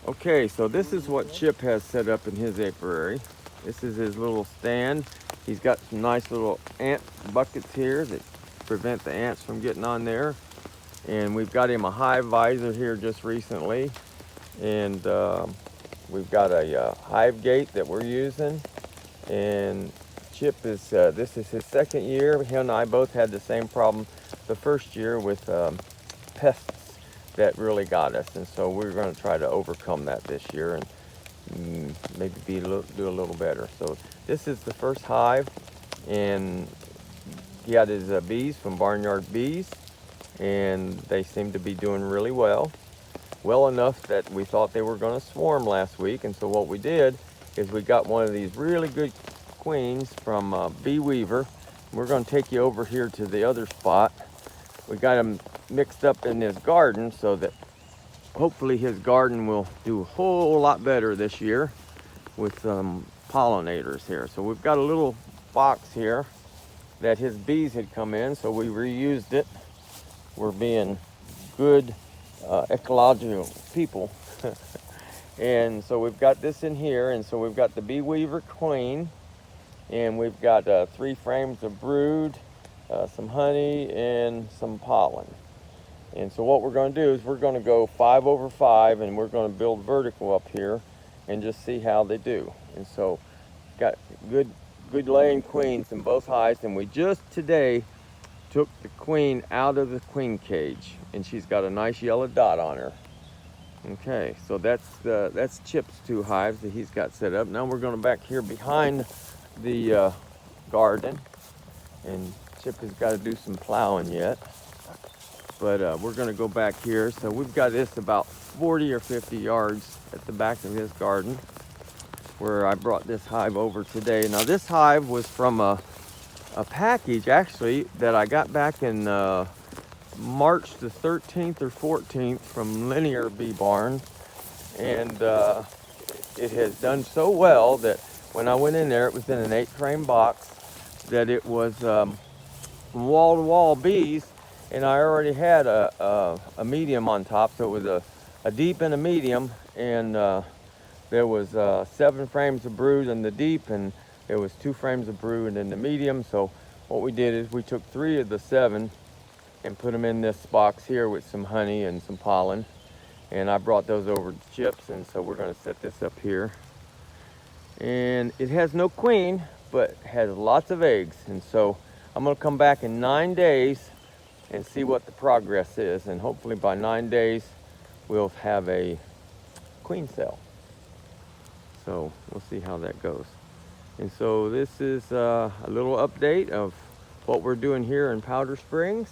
Okay, so this is what Chip has set up in his apiary. This is his little stand. He's got some nice little ant buckets here that prevent the ants from getting on there. And we've got him a hive visor here just recently. And we've got a hive gate that we're using. And Chip is, this is his second year. He and I both had the same problem the first year with pests that really got us, and so we're going to try to overcome that this year and maybe do a little better. So this is the first hive, and he got his bees from Barnyard Bees, and they seem to be doing really well enough that we thought they were going to swarm last week. And so what we did is we got one of these really good queens from Bee Weaver. We're going to take you over here to the other spot. We got them mixed up in his garden so that hopefully his garden will do a whole lot better this year with pollinators here. So we've got a little box here that his bees had come in, so we reused it. We're being good ecological people. And so we've got this in here, and so we've got the Bee Weaver queen, and we've got 3 frames of brood, some honey, and some pollen. And so what we're going to do is we're going to go 5 over 5, and we're going to build vertical up here and just see how they do. And so got good laying queens in both hives, and we just today took the queen out of the queen cage, and she's got a nice yellow dot on her. Okay, so that's Chip's 2 hives that he's got set up. Now we're going to back here behind the garden, and Chip has got to do some plowing yet, but we're going to go back here. So we've got this about 40 or 50 yards at the back of his garden where I brought this hive over today. Now this hive was from a package actually that I got back in March the 13th or 14th from Linear Bee Barn, and it has done so well that when I went in there, it was in an 8-frame box, that it was from wall-to-wall bees, and I already had a medium on top, so it was a deep and a medium, and there was 7 frames of brood in the deep, and there was 2 frames of brood in the medium. So what we did is we took 3 of the 7 and put them in this box here with some honey and some pollen, and I brought those over to Chip's, and so we're going to set this up here. And it has no queen, but has lots of eggs, and so I'm going to come back in 9 days and see what the progress is, and hopefully by 9 days we'll have a queen cell. So we'll see how that goes. And so this is a little update of what we're doing here in Powder Springs,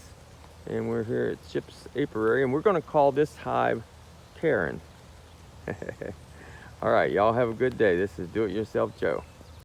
and we're here at Chip's Apiary, and we're going to call this hive Karen. All right, y'all have a good day. This is Do It Yourself Joe.